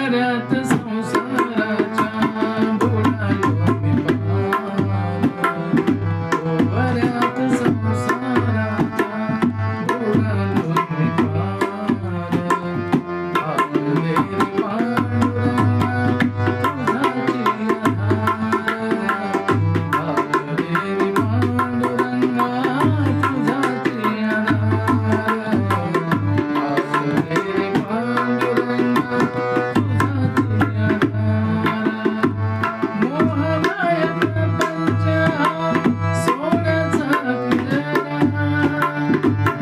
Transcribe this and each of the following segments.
भोवऱ्यात संसाराच्या बुडालो मी पार, भोवऱ्यात संसाराच्या बुडालो मी पार. आले रे पांडुरंगा तुझाची आधार, आले रे पांडुरंगा तुझाची आधार, आले रे पांडुरंगा तुझाची आधार. मोहमाया प्रपंच सोन्याचा पिंजरा,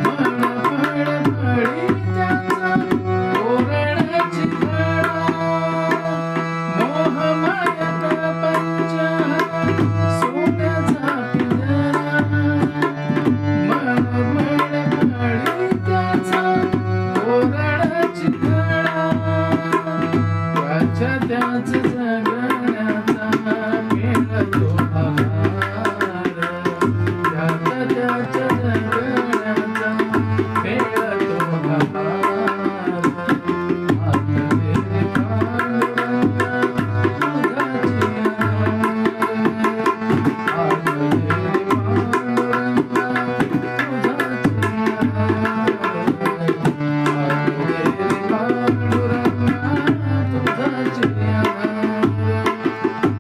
मन फळफळी त्याचा ओरडाची घडा. मोहमाया प्रपंच सोन्याचा पिंजरा, मन फळफळी त्याचा ओरडाची घडा. त्याच्या त्याच